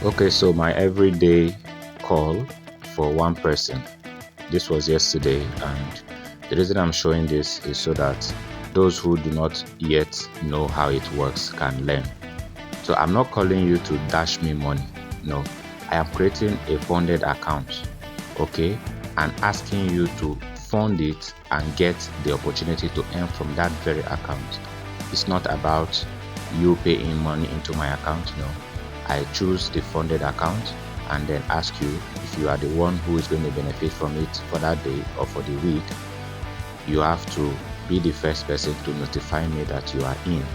Okay, so my everyday call for one person. This was yesterday, and the reason I'm showing this is so that those who do not yet know how it works can learn. So I'm not calling you to dash me money. No, I am creating a funded account, okay, and asking you to fund it and get the opportunity to earn from that very account. It's not about you paying money into my account. No, I choose the funded account and then ask you if you are the one who is going to benefit from it for that day or for the week. You have to be the first person to notify me that you are in.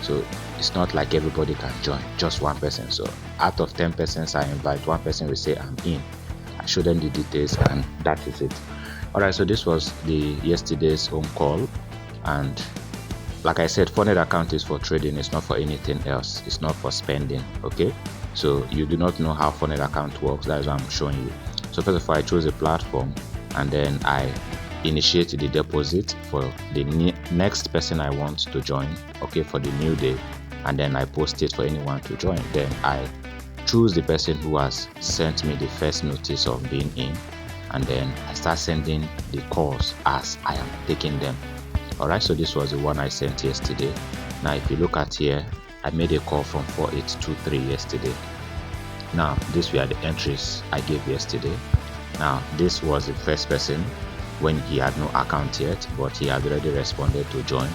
So it's not like everybody can join, just one person. So out of 10 persons I invite, one person will say I'm in. I show them the details and that is it. All right, so this was the yesterday's home call, and like I said, funded account is for trading. It's not for anything else. It's not for spending. Okay, so you do not know how funded account works. That is what I'm showing you. So first of all, I chose a platform, and then I initiate the deposit for the next person I want to join, okay, for the new day, and then I post it for anyone to join. Then I choose the person who has sent me the first notice of being in, and then I start sending the calls as I am taking them. All right, so this was the one I sent yesterday. Now if you look at here, I made a call from 4823 yesterday. Now these were the entries I gave yesterday. Now this was the first person when he had no account yet, but he had already responded to join,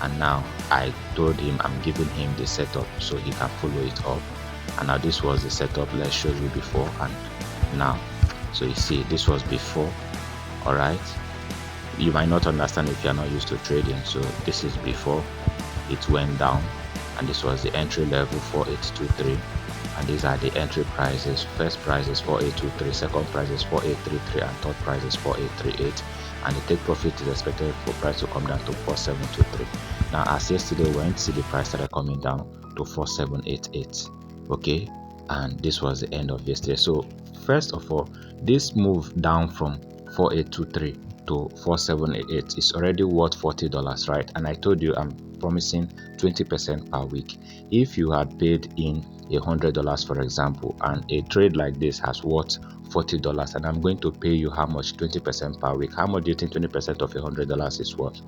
and now I told him I'm giving him the setup so he can follow it up. And now this was the setup let's show you before and now. So you see this was before. All right, you might not understand if you're not used to trading. So this is before it went down, and this was the entry level 4823, and these are the entry prices. First price is 4823, second price is 4833, and third price is 4838, and the take profit is expected for price to come down to 4723. Now as yesterday went, see the price started coming down to 4788. okay, and this was the end of yesterday. So first of all, this move down from 4823 to 4788 is already worth $40, right? And I told you I'm promising 20% per week. If you had paid in $100, for example, and a trade like this has worth $40, and I'm going to pay you how much? 20% per week. How much do you think 20% of $100 is worth?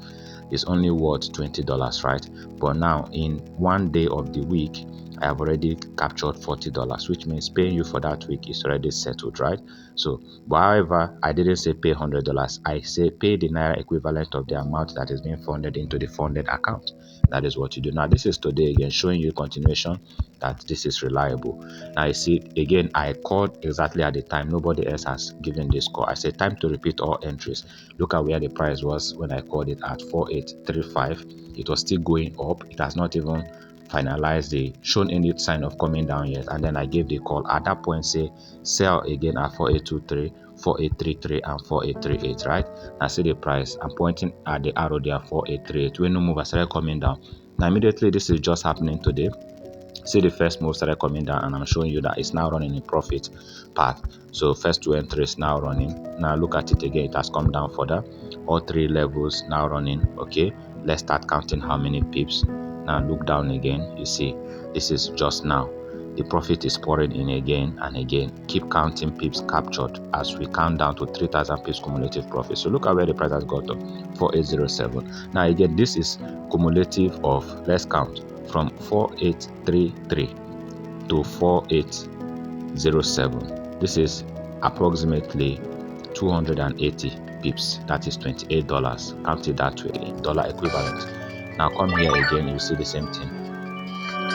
It's only worth $20, right? But now in one day of the week, I have already captured $40, which means paying you for that week is already settled, right? So, but however, I didn't say pay $100. I say pay the Naira equivalent of the amount that is being funded into the funded account. That is what you do. Now, this is today again showing you continuation that this is reliable. Now, you see, again, I called exactly at the time. Nobody else has given this call. I said time to repeat all entries. Look at where the price was when I called it at 4835. It was still going up. It has not even finalized the shown any sign of coming down yet, and then I gave the call at that point, say sell again at 4823, 4833, and 4838, right? Now see the price, I'm pointing at the arrow there, 4838. When no move, I started coming down. Now immediately this is just happening today. See the first move started coming down, and I'm showing you that it's now running in profit path. So first two entries now running. Now look at it again, it has come down further. All three levels now running. Okay, let's start counting how many pips. Now look down again, you see this is just now. The profit is pouring in again and again. Keep counting pips captured as we count down to 3,000 pips cumulative profit. So look at where the price has got to, 4807. Now again, this is cumulative of, let's count, from 4833 to 4807. This is approximately 280 pips. That is $28. Count it that way in dollar equivalent. Now come here again, you see the same thing.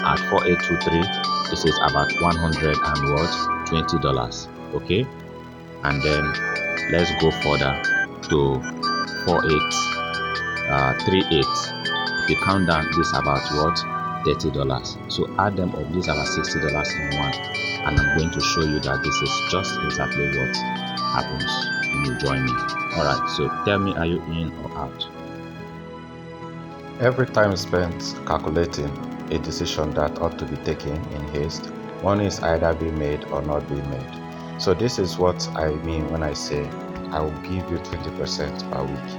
At 4823, this is about $120. Okay, and then let's go further to 4838. If you count down, this about what? $30. So add them up, these are about $60 in one, and I'm going to show you that this is just exactly what happens when you join me. All right, so tell me, are you in or out? Every time spent calculating a decision that ought to be taken in haste, one is either be made or not be made. So this is what I mean when I say I will give you 20% per week.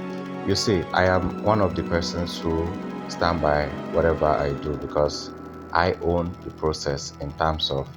You see, I am one of the persons who stand by whatever I do because I own the process in terms of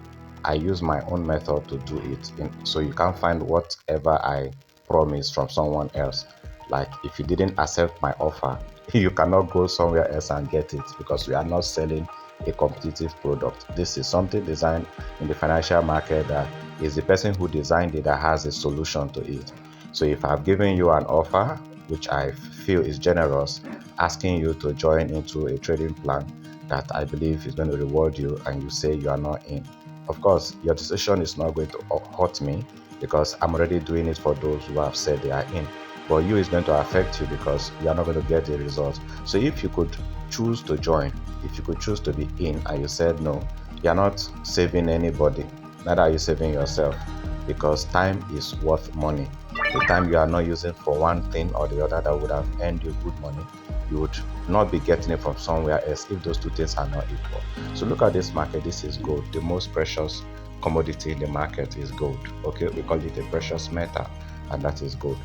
I use my own method to do it. So you can't find whatever I promised from someone else. Like if you didn't accept my offer, you cannot go somewhere else and get it, because we are not selling a competitive product. This is something designed in the financial market that is the person who designed it that has a solution to it. So if I've given you an offer which I feel is generous, asking you to join into a trading plan that I believe is going to reward you, and you say you are not in, of course your decision is not going to hurt me, because I'm already doing it for those who have said they are in. But you, is going to affect you because you are not going to get the result. So if you could choose to join, if you could choose to be in and you said no, you are not saving anybody, neither are you saving yourself, because time is worth money. The time you are not using for one thing or the other that would have earned you good money, you would not be getting it from somewhere else if those two things are not equal. So look at this market. This is gold. The most precious commodity in the market is gold. Okay, we call it a precious metal, and that is gold.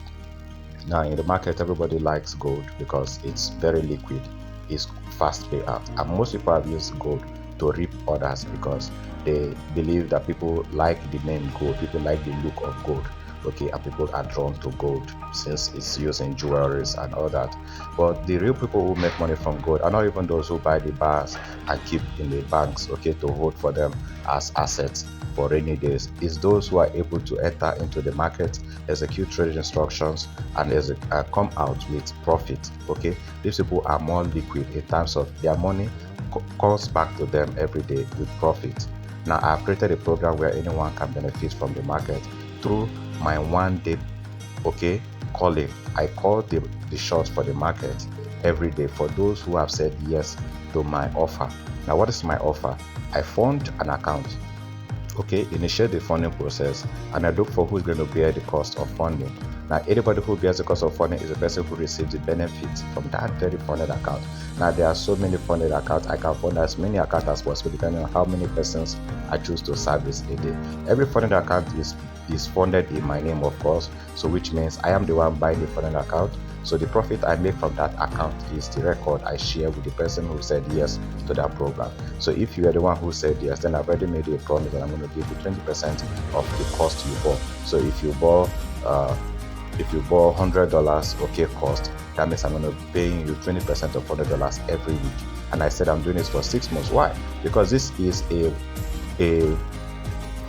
Now in the market, everybody likes gold because it's very liquid, it's fast payout, and most people have used gold to reap orders because they believe that people like the name gold, people like the look of gold. Okay, and people are drawn to gold since it's used in jewelries and all that. But the real people who make money from gold are not even those who buy the bars and keep in the banks, okay, to hold for them as assets for rainy days. Is those who are able to enter into the market, execute trade instructions, and come out with profit. Okay, these people are more liquid in terms of their money comes back to them every day with profit. Now I've created a program where anyone can benefit from the market through my 1 day, okay, calling. I call the shots for the market every day for those who have said yes to my offer. Now what is my offer? I fund an account, okay, initiate the funding process, and I look for who's going to bear the cost of funding. Now anybody who bears the cost of funding is the person who receives the benefits from that very funded account. Now there are so many funded accounts. I can fund as many accounts as possible depending on how many persons I choose to service a day. Every funded account is funded in my name, of course, so which means I am the one buying the funded account. So the profit I make from that account is the record I share with the person who said yes to that program. So if you are the one who said yes, then I've already made you a promise that I'm going to give you 20% of the cost you bought. So if you bought $100, okay, cost, that means I'm going to be paying you 20% of $100 every week. And I said I'm doing this for 6 months. Why? Because this is a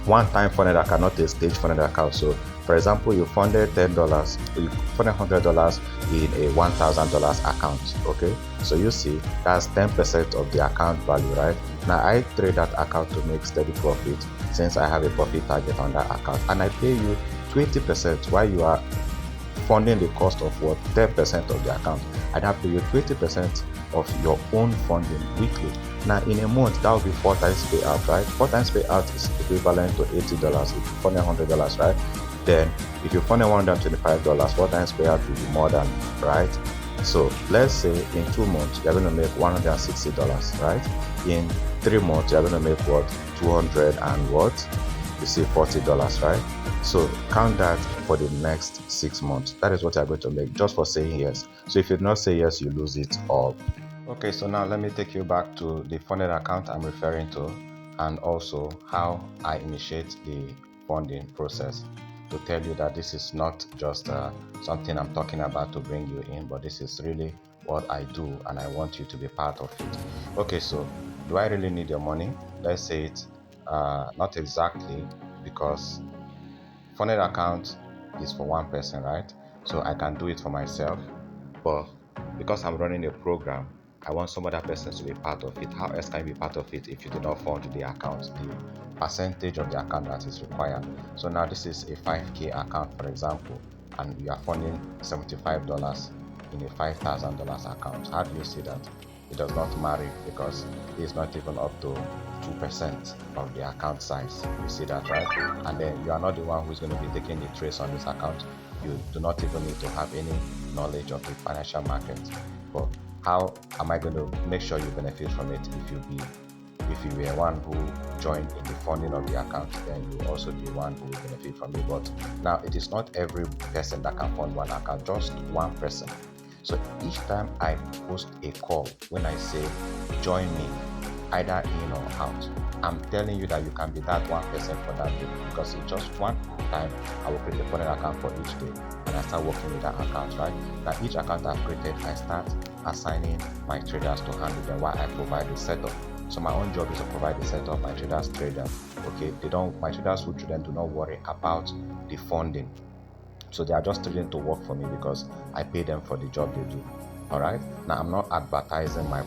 one-time funded account, not a stage funded account. So for example, you funded $10, you funded $100 in a $1,000 account. Okay, so you see that's 10% of the account value, right? Now I trade that account to make steady profit, since I have a profit target on that account, and I pay you 20% while you are funding the cost of what 10% of the account. I'd have to pay you 20% of your own funding weekly. Now in a month, that will be 4 times payout, right? 4 times payout is equivalent to $80 if you fund $100, right? Then if you fund $125, 4 times payout will be more than, right? So let's say in 2 months you're going to make $160, right? In 3 months you're going to make what, 200 and what? You see $40, right? So count that for the next 6 months. That is what you're going to make just for saying yes. So if you do not say yes, you lose it all. Okay, so now let me take you back to the funded account I'm referring to, and also how I initiate the funding process, to tell you that this is not just something I'm talking about to bring you in, but this is really what I do, and I want you to be part of it. Okay, so do I really need your money? Let's say it not exactly, because funded account is for one person, right? So I can do it for myself, but because I'm running a program, I want some other persons to be part of it. How else can you be part of it if you do not fund the account, the percentage of the account that is required? So now this is a 5K account, for example, and you are funding $75 in a $5,000 account. How do you see that? It does not marry, because it's not even up to 2% of the account size. You see that, right? And then you are not the one who's going to be taking the trades on this account. You do not even need to have any knowledge of the financial market. But how am I going to make sure you benefit from it? If you were one who joined in the funding of the account, then you also be one who will benefit from it. But now it is not every person that can fund one account, just one person. So each time I post a call, when I say join me, either in or out, I'm telling you that you can be that one person for that day, because it's just one time I will create a funded account for each day, and I start working with that account, right? Now each account I've created, I start assigning my traders to handle them while I provide the setup. So my own job is to provide the setup. My traders trade them. Okay, my traders who trade them do not worry about the funding. So they are just trading to work for me because I pay them for the job they do. All right. Now I'm not advertising my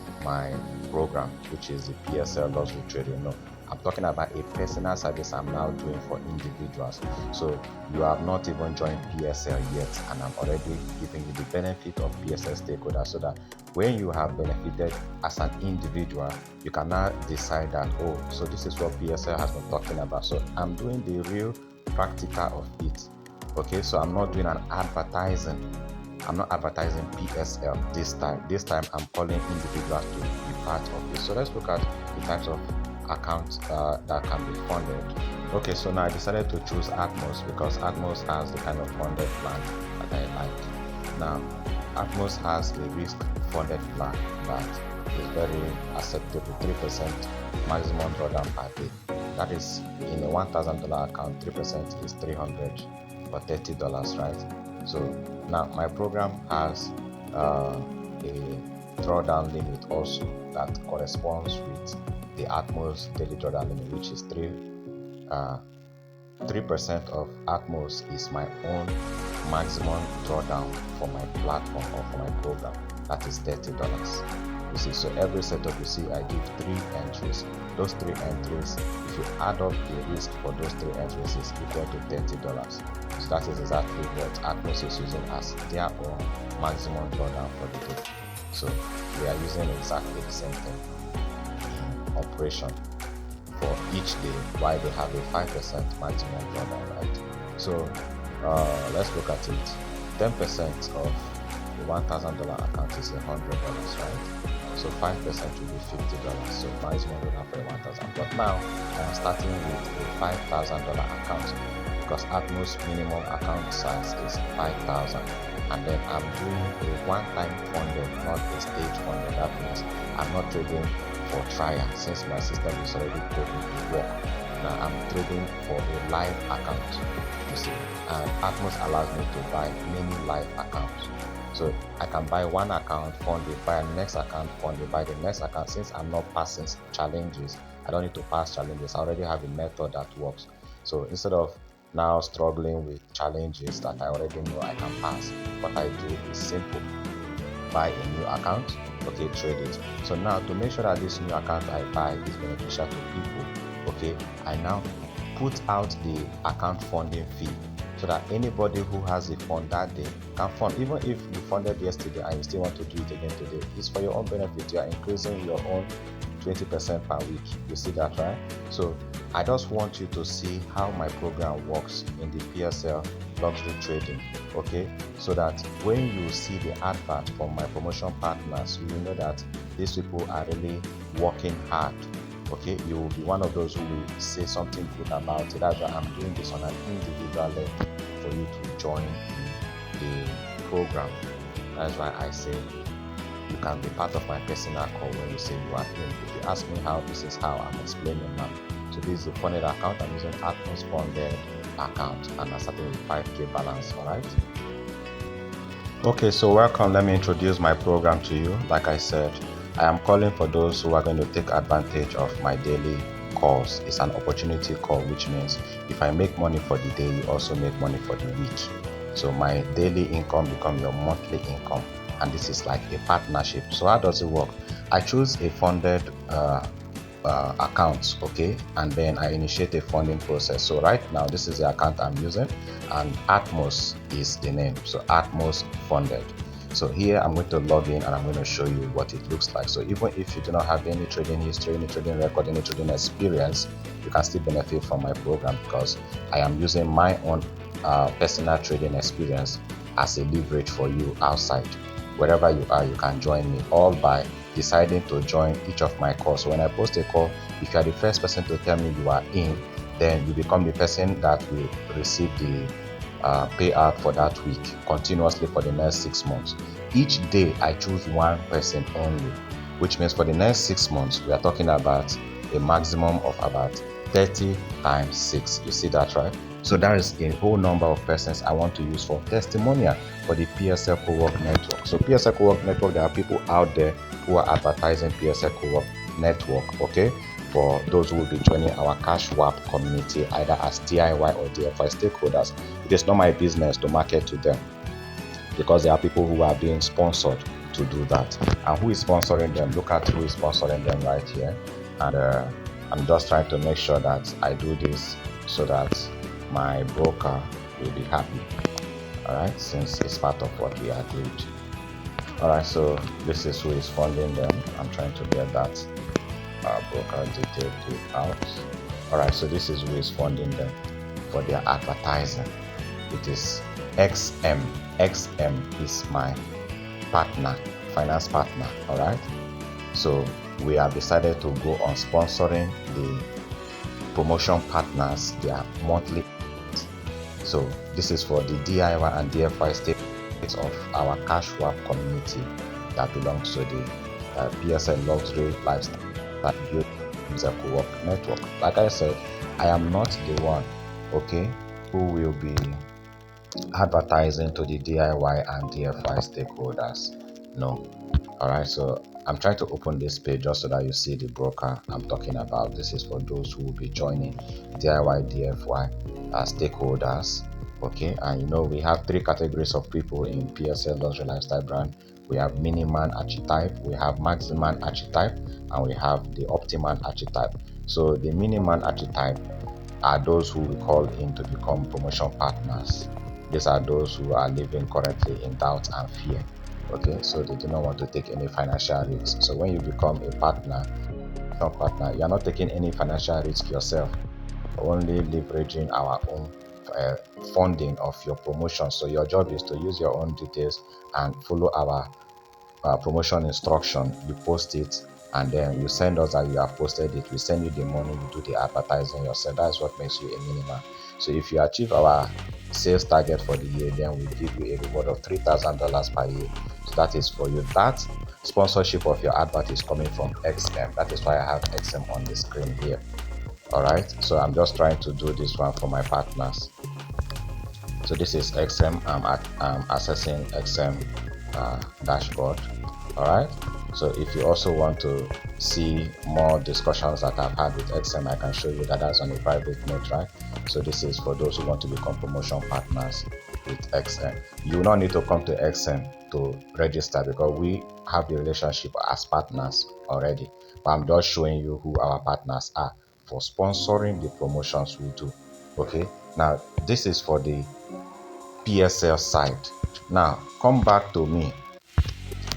program, which is the PSL luxury trading. No, I'm talking about a personal service I'm now doing for individuals. So you have not even joined PSL yet, and I'm already giving you the benefit of PSL stakeholders, so that when you have benefited as an individual, you can now decide that, oh, so this is what PSL has been talking about. So I'm doing the real practical of it. Okay, so I'm not doing an advertising. I'm not advertising PSL this time. This time I'm calling individuals to be part of this. So let's look at the types of accounts that can be funded. Okay, so now I decided to choose Atmos because Atmos has the kind of funded plan that I like. Now, Atmos has a risk funded plan that is very acceptable, 3% maximum drawdown per day. That is, in a $1,000 account, 3% is $300 or $30, right? So now my program has a drawdown limit also that corresponds with the Atmos daily drawdown limit, which is 3% of Atmos is my own maximum drawdown for my platform or for my program. That is $30. You see, so every setup you see, I give 3 entries. Those 3 entries, if you add up the risk for those 3 entries, is equal to $30. So that is exactly what Atmos is using as their own maximum drawdown for the day. So we are using exactly the same thing in operation for each day, while they have a 5% maximum drawdown, right? So let's look at it. 10% of the $1,000 account is $100, right? So 5% will be $50. So maximum drawdown for $1,000. But now I am starting with a $5,000 account because Atmos minimum account size is $5,000, and then I'm doing a one-time funded, not a stage funded. That means I'm not trading for trial since my system is already proven to work. Now I'm trading for a live account, you see, and Atmos allows me to buy many live accounts. So I can buy one account, fund it, buy the next account, fund it, buy the next account. Since I'm not passing challenges, I don't need to pass challenges. I already have a method that works. So instead of now struggling with challenges that I already know I can pass, what I do is simple. Buy a new account, okay, trade it. So now to make sure that this new account I buy is beneficial to people, okay, I now put out the account funding fee so that anybody who has a fund that day can fund. Even if you funded yesterday and you still want to do it again today, it's for your own benefit. You are increasing your own 20% per week. You see that, right? So I just want you to see how my program works in the PSL luxury trading, okay, so that when you see the advert from my promotion partners, you will know that these people are really working hard. Okay, you will be one of those who will say something good about it. That's why I'm doing this on an individual level for you to join the program. That's why I say you can be part of my personal call when you say you are in. If you ask me how, this is how I'm explaining now. So this is the funded account. I'm using Atmos Funded account, and I'm starting with 5K balance. All right. Okay, so welcome. Let me introduce my program to you. Like I said, I am calling for those who are going to take advantage of my daily calls. It's an opportunity call, which means if I make money for the day, you also make money for the week. So my daily income becomes your monthly income, and this is like a partnership. So how does it work? I choose a funded account, okay, and then I initiate a funding process. So right now this is the account I'm using, and Atmos is the name. So Atmos Funded. So here I'm going to log in and I'm going to show you what it looks like. So even if you do not have any trading history, any trading record, any trading experience, you can still benefit from my program because I am using my own personal trading experience as a leverage for you outside. Wherever you are, you can join me, all by deciding to join each of my calls. So when I post a call, if you are the first person to tell me you are in, then you become the person that will receive the payout for that week continuously for the next 6 months. Each day I choose one person only, which means for the next 6 months we are talking about a maximum of about 30 times 6. You see that, right? So that is a whole number of persons I want to use for testimonial for the PSL Co-work Network. So PSL Co-work Network, there are people out there who are advertising PSL Co-work Network, okay? For those who will be joining our cash swap community, either as DIY or DFI stakeholders. It is not my business to market to them, because there are people who are being sponsored to do that. And who is sponsoring them? Look at who is sponsoring them right here. And I'm just trying to make sure that I do this so that my broker will be happy. Alright, since it's part of what we agreed. Alright, so this is who is funding them. I'm trying to get that broker detail out. Alright, so this is who is funding them for their advertising. It is XM. XM is my partner, finance partner. Alright, so we have decided to go on sponsoring the promotion partners their monthly. So this is for the DIY and DFI states of our cash swap community that belongs to the PSL luxury lifestyle Co-work Network. Like I said, I am not the one, okay, who will be advertising to the DIY and DFI stakeholders. No. Alright, so I'm trying to open this page just so that you see the broker I'm talking about. This is for those who will be joining DIY, DFY stakeholders. Okay, and you know we have three categories of people in PSL Luxury Lifestyle brand. We have miniman archetype, we have maximan archetype, and we have the optiman archetype. So the miniman archetype are those who we call in to become promotion partners. These are those who are living currently in doubt and fear. Okay, so they do not want to take any financial risks. So when you become a partner, you are not taking any financial risk yourself, only leveraging our own funding of your promotion. So your job is to use your own details and follow our promotion instruction. You post it and then you send us that you have posted it. We send you the money, you do the advertising yourself. That's what makes you a minimum. So if you achieve our sales target for the year, then we give you a reward of $3,000 per year. So that is for you. That sponsorship of your advert is coming from XM. That is why I have XM on the screen here. Alright, so I'm just trying to do this one for my partners. So this is XM. I'm accessing XM dashboard. Alright, so if you also want to see more discussions that I've had with XM, I can show you that that's on a private note, right? So this is for those who want to become promotion partners with XM. You will not need to come to XM to register because we have the relationship as partners already. But I'm just showing you who our partners are for sponsoring the promotions we do. Okay, now this is for the PSL side. Now come back to me,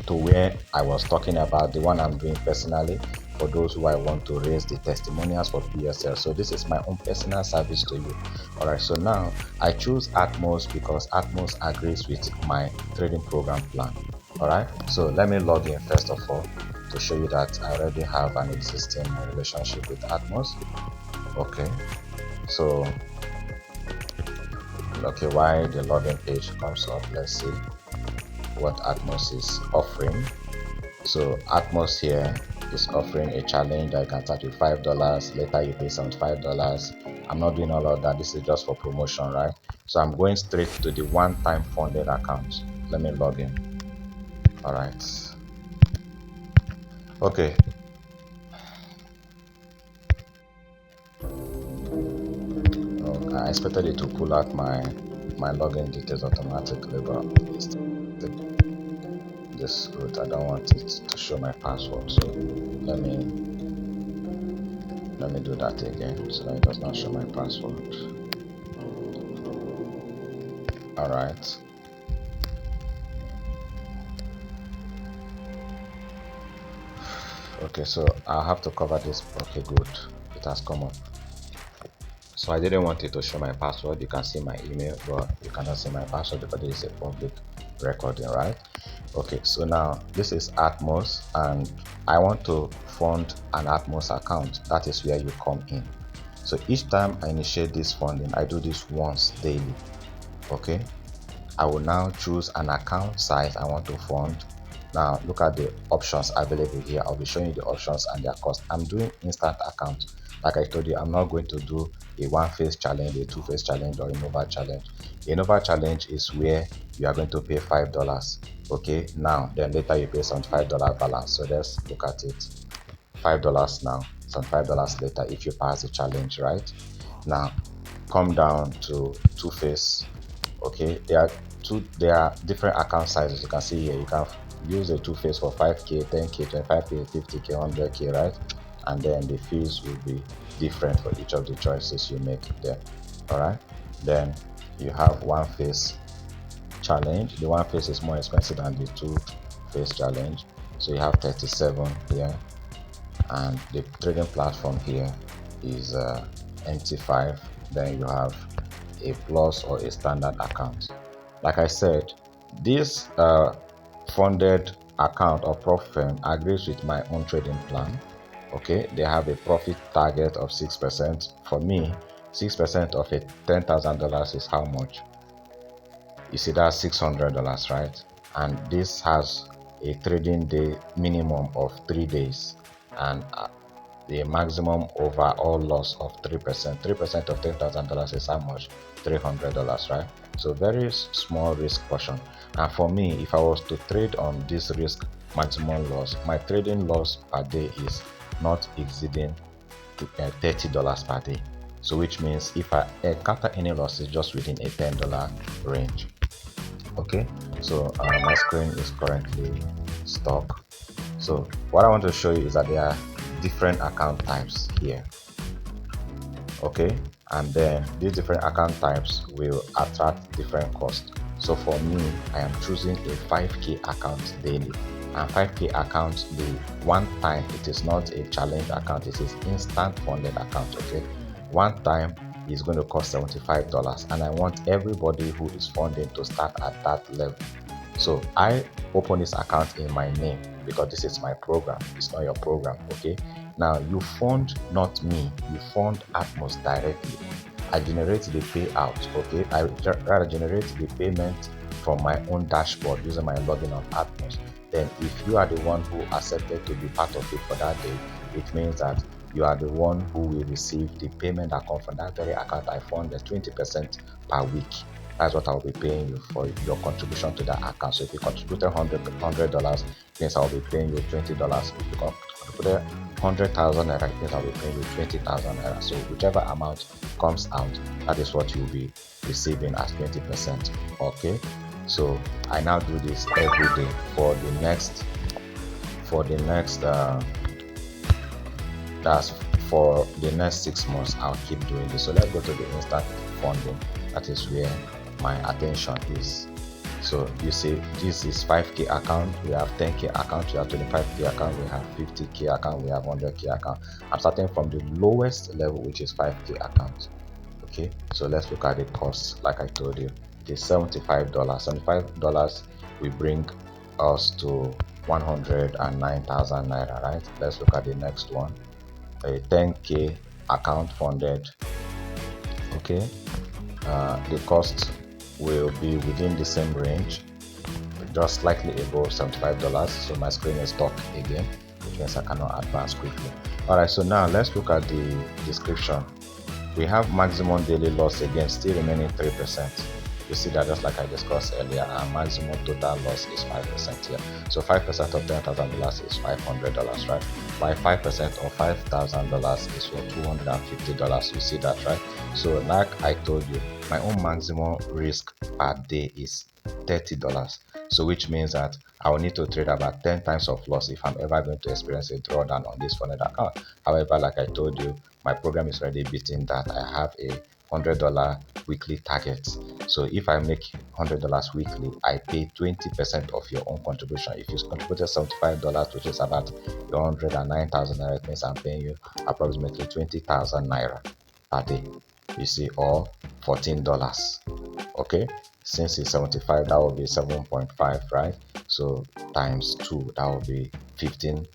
to where I was talking about the one I'm doing personally for those who I want to raise the testimonials for PSL. So this is my own personal service to you. Alright, so now I choose Atmos because Atmos agrees with my trading program plan. Alright, so let me log in first of all to show you that I already have an existing relationship with Atmos. Okay, so okay, why the login page comes up, let's see what Atmos is offering. So Atmos here is offering a challenge that you can start with $5, later you pay $75. I'm not doing all of that, this is just for promotion, right? So I'm going straight to the one-time funded account. Let me log in. Alright, okay. I expected it to pull out my login details automatically, but it's this route. I don't want it to show my password, so let me do that again so that it does not show my password. Alright, okay, so I'll have to cover this. Okay, good, it has come up. So I didn't want it to show my password. You can see my email, but you cannot see my password because it is a public recording, right? Okay, so now this is Atmos and I want to fund an Atmos account. That is where you come in. So each time I initiate this funding, I do this once daily. Okay, I will now choose an account size I want to fund Now look at the options available here. I'll be showing you the options and their cost. I'm doing instant account. Like I told you, I'm not going to do a one-phase challenge, a two-phase challenge, or a Nova challenge. A Nova challenge is where you are going to pay $5. Okay, now then later you pay some $5 balance. So let's look at it. $5 now, some $5 later if you pass the challenge, right? Now come down to two-phase. Okay, there are different account sizes. You can see here you can use a two-phase for 5k, 10k, 25k, 50k, 100k, right? And then the fees will be different for each of the choices you make there. All right, then you have one phase challenge. The one phase is more expensive than the two phase challenge, so you have 37 here, and the trading platform here is MT5. Then you have a plus or a standard account. Like I said, this funded account or prop firm agrees with my own trading plan. Okay, they have a profit target of 6%. For me, 6% of a $10,000 is how much? You see, that's $600, right? And this has a trading day minimum of 3 days, and the maximum overall loss of 3%. 3% of $10,000 is how much? $300, right? So very small risk portion. And for me, if I was to trade on this risk maximum loss, my trading loss per day is not exceeding $30 per day. So which means if I encounter any losses, just within a $10 range. Okay, so my screen is currently stuck. So what I want to show you is that there are different account types here. Okay, and then these different account types will attract different costs. So for me, I am choosing a 5k account daily, and 5k account, the one time, it is not a challenge account, it is instant funded account. Okay, one time is going to cost $75, and I want everybody who is funding to start at that level. So I open this account in my name because this is my program, it's not your program. Okay, now you fund not me, you fund Atmos directly. I generate the payout. Okay, I rather generate the payment from my own dashboard using my login on Atmos. Then if you are the one who accepted to be part of it for that day, it means that you are the one who will receive the payment that comes from that very account I funded, 20% per week. That's what I'll be paying you for your contribution to that account. So if you contributed $100, means I'll be paying you $20. If you contributed 100,000 naira, it means I'll be paying you 20,000 naira. So whichever amount comes out, that is what you'll be receiving as 20%. Okay, so I now do this every day for the next that's for the next 6 months. I'll keep doing this. So let's go to the instant funding. That is where my attention is. So you see, this is 5k account, we have 10k account, we have 25k account, we have 50k account, we have 100k account. I'm starting from the lowest level, which is 5k account. Okay, so let's look at the cost. Like I told you, it is $75. $75 will bring us to 109,000 naira, right? Let's look at the next one. A 10k account funded. Okay, the cost will be within the same range, just slightly above $75. So my screen is stuck again, which means I cannot advance quickly. All right, so now let's look at the description. We have maximum daily loss again, still remaining 3%. You see that just like I discussed earlier, our maximum total loss is 5% here. So 5% of $10,000 is $500, right? By 5% of $5,000 is for $250. You see that, right? So like I told you, my own maximum risk per day is $30. So which means that I will need to trade about 10 times of loss if I'm ever going to experience a drawdown on this funded account. However, like I told you, my program is already beating that. I have a $100 weekly target. So if I make $100 weekly, I pay 20% of your own contribution. If you contributed $75, which is about 109,000 naira, it means I'm paying you approximately 20,000 naira per day. You see, or $14. Okay, since it's 75, that will be 7.5, right? So times 2, that will be $15.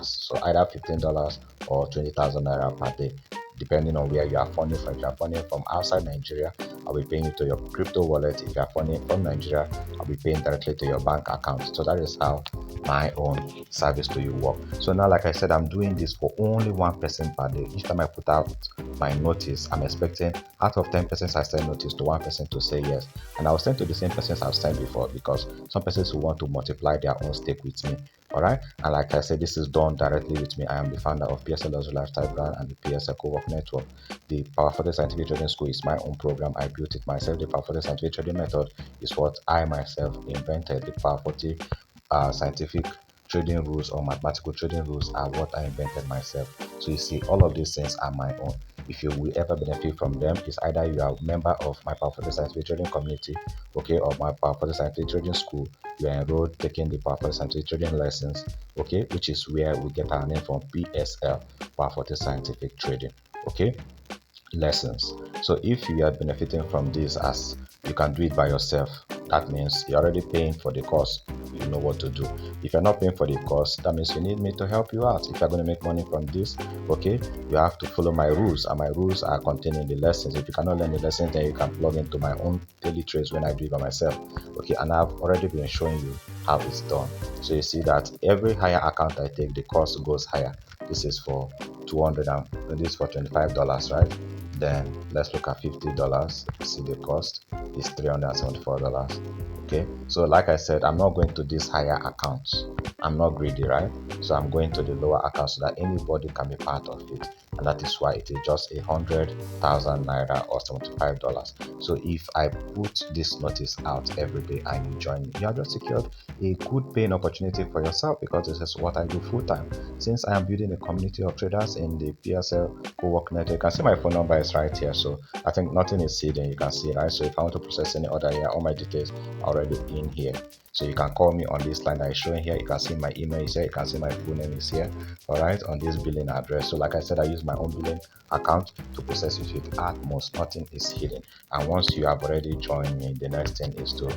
So either $15 or 20,000 naira per day. depending on where you are funding from. If you are funding from outside Nigeria, I'll be paying you to your crypto wallet. If you are funding from Nigeria, I'll be paying directly to your bank account. So that is how my own service to you work. So now, like I said, I'm doing this for only 1 person per day. Each time I put out my notice, I'm expecting out of 10 persons I send notice to 1 person to say yes, and I'll send to the same persons I've sent before, because some persons who want to multiply their own stake with me. All right, and like I said, this is done directly with me. I am the founder of PSL Luxury Lifestyle Brand and the PSL Co-work Network. The Power40 Scientific Trading School is my own program. I built it myself. The Power40 Scientific Trading Method is what I myself invented. The Power40 Scientific Trading rules or mathematical trading rules are what I invented myself. So you see, all of these things are my own. If you will ever benefit from them, it's either you are a member of my Power40 Scientific Trading community, okay, or my Power40 Scientific Trading School. You are enrolled taking the Power40 Scientific Trading lessons, okay, which is where we get our name from, PSL, Power40 Scientific Trading, okay, lessons. So if you are benefiting from this, as you can do it by yourself, that means you're already paying for the course. You know what to do. If you're not paying for the course, that means you need me to help you out. If you're going to make money from this, okay, you have to follow my rules, and my rules are contained in the lessons. If you cannot learn the lessons, then you can plug into my own daily trades when I do it by myself, okay. And I've already been showing you how it's done. So you see that every higher account I take, the cost goes higher. This is for $200 and this is for $25, right? Then let's look at $50. See the cost is $374. Okay, so like I said, I'm not going to these higher accounts. I'm not greedy, right? So I'm going to the lower accounts so that anybody can be part of it, and that is why it is just 100,000 naira or $75. So if I put this notice out every day and you join me, you have just secured a good paying opportunity for yourself, because this is what I do full time. Since I am building a community of traders in the PSL Co-work Network, you can see my phone number is right here. So I think nothing is hidden. You can see, right? So if I want to process any order here, all my details are already in here. So you can call me on this line that is showing here. You can see my email is here. You can see my full name is here. All right, on this billing address. So like I said, I use my own billing account to process it with Atmos. Nothing is hidden. And once you have already joined me, the next thing is to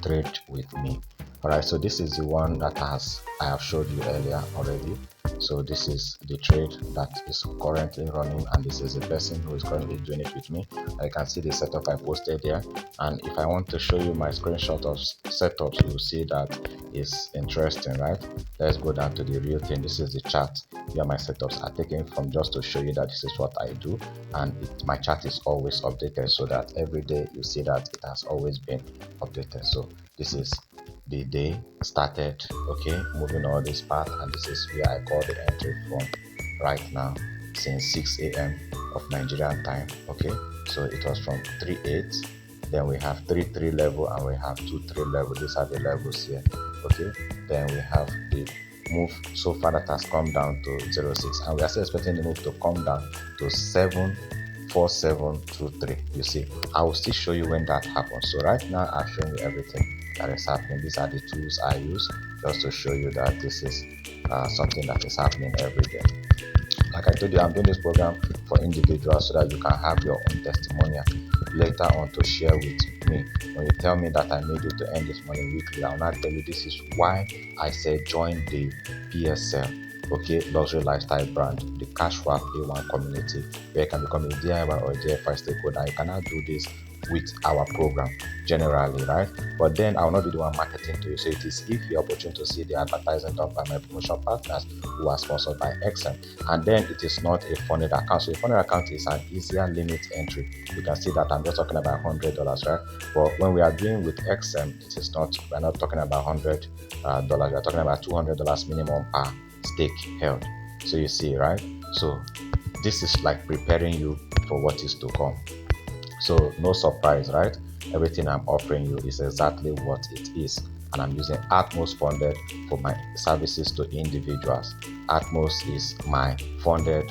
trade with me. All right, so this is the one that I have showed you earlier already. So this is the trade that is currently running, and this is the person who is currently doing it with me. I can see the setup I posted there, and if I want to show you my screenshot of setups, you'll see that it's interesting, right? Let's go down to the real thing. This is the chart where my setups are taken from, just to show you that this is what I do, and my chart is always updated, so that every day you see that it has always been updated. So this is the day started, okay, moving all this path, and this is where I got the entry from right now, since 6 a.m. of Nigerian time, okay. So it was from 3.8, then we have 3.3 level and we have 2.3 level. These are the levels here, okay. Then we have the move so far that has come down to 0.6, and we are still expecting the move to come down to 7.4723. You see, I will still show you when that happens. So right now I've shown you everything that is happening. These are the tools I use just to show you that this is something that is happening every day. Like I told you, I'm doing this program for individuals so that you can have your own testimonial later on to share with me. When you tell me that I made you to earn this money weekly, I'll not tell you this is why I said join the PSL, okay, Luxury Lifestyle Brand, the cash swap A1 community, where you can become a DIY or a JFI stakeholder. You cannot do this with our program generally, right? But then I will not be the one marketing to you. So it is if you're opportunity to see the advertising done by my promotion partners who are sponsored by XM, and then it is not a funded account. So a funded account is an easier limit entry. You can see that I'm just talking about $100, right? But when we are doing with XM, it is not. We're not talking about $100. We're talking about $200 minimum per stake held. So you see, right? So this is like preparing you for what is to come. So no surprise, right? Everything I'm offering you is exactly what it is, and I'm using Atmos Funded for my services to individuals. Atmos is my funded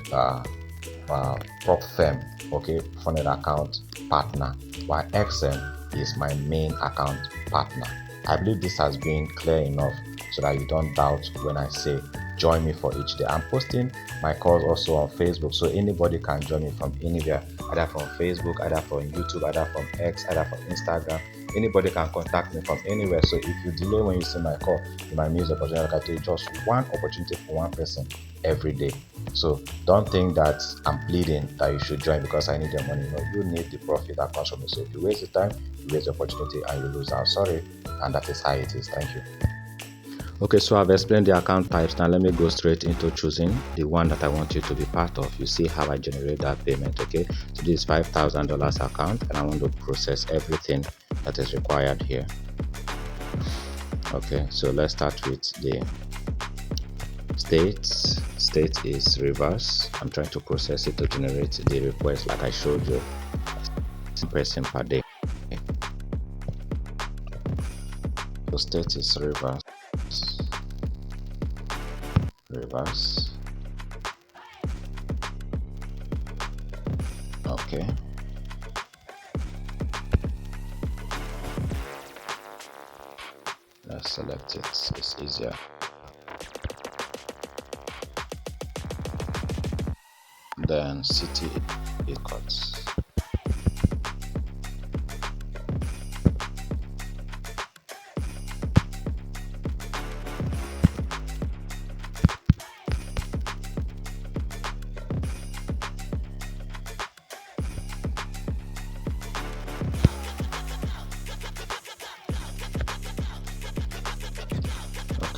prop firm, okay, funded account partner, while XM is my main account partner. I believe this has been clear enough so that you don't doubt when I say join me for each day. I'm posting my calls also on Facebook, so anybody can join me from anywhere, either from Facebook, either from YouTube, either from X, either from Instagram, Anybody can contact me from anywhere. So if you delay when you see my call, you might miss the opportunity. Like I tell you, just one opportunity for one person every day. So don't think that I'm pleading that you should join because I need your money. No, you need the profit that comes from it. So if you waste the time, you waste the opportunity and you lose out. Sorry, and that is how it is. Thank you. Okay, so I've explained the account types. Now let me go straight into choosing the one that I want you to be part of. You see how I generate that payment. Okay, so this is $5,000 account and I want to process everything that is required here. Okay, so let's start with the state is reverse. I'm trying to process it to generate the request like I showed you, person per day. So state is reverse. Okay, let's select it, it's easier. Then city equals.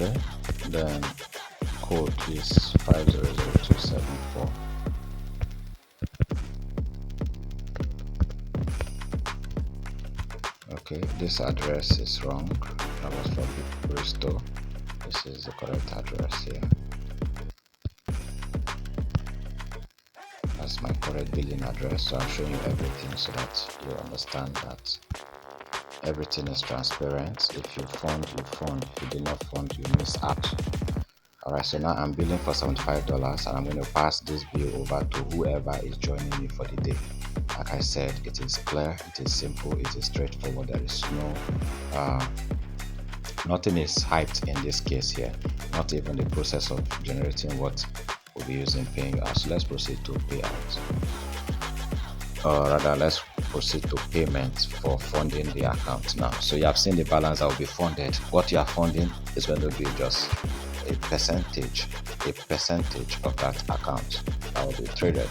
Okay, then code is 500274. Okay, this address is wrong. That was from Bristol. This is the correct address here. That's my correct billing address. So I'm showing you everything so that you understand that everything is transparent. If you fund, you fund. If you did not fund, you miss out. Alright, so now I'm billing for $75 and I'm going to pass this bill over to whoever is joining me for the day. Like I said, it is clear, it is simple, it is straightforward. There is no nothing is hyped in this case here, not even the process of generating what we'll be using paying out. So let's proceed to payout, or rather let's proceed to payment for funding the account now. So you have seen the balance that will be funded. What you are funding is going to be just a percentage of that account that will be traded.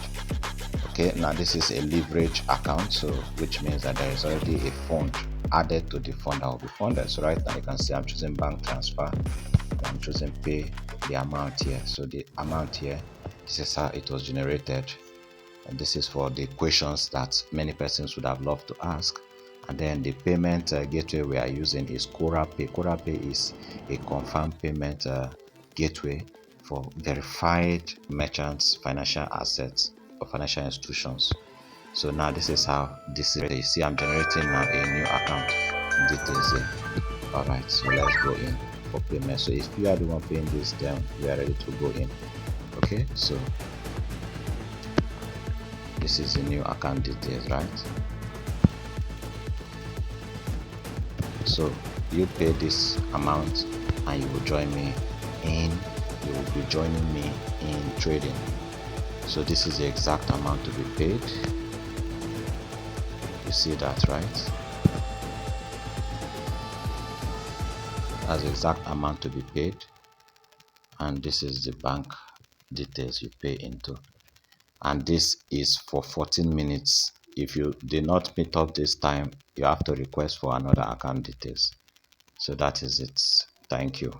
Okay, now this is a leverage account, so which means that there is already a fund added to the fund that will be funded. So right now you can see I'm choosing bank transfer, I'm choosing pay the amount here. So the amount here, this is how it was generated, and this is for the questions that many persons would have loved to ask. And then the payment gateway we are using is CoraPay. CoraPay is a confirmed payment gateway for verified merchants, financial assets, or financial institutions. So now this is how this is. You see I'm generating now a new account details here. Alright, so let's go in for payment. So if you are the one paying this, then we are ready to go in. Okay, so this is the new account details, right? So you pay this amount and you will join me in, you will be joining me in trading. So this is the exact amount to be paid. You see that, right? That's the exact amount to be paid, and this is the bank details you pay into, and this is for 14 minutes. If you did not meet up this time, you have to request for another account details. So that is it. Thank you.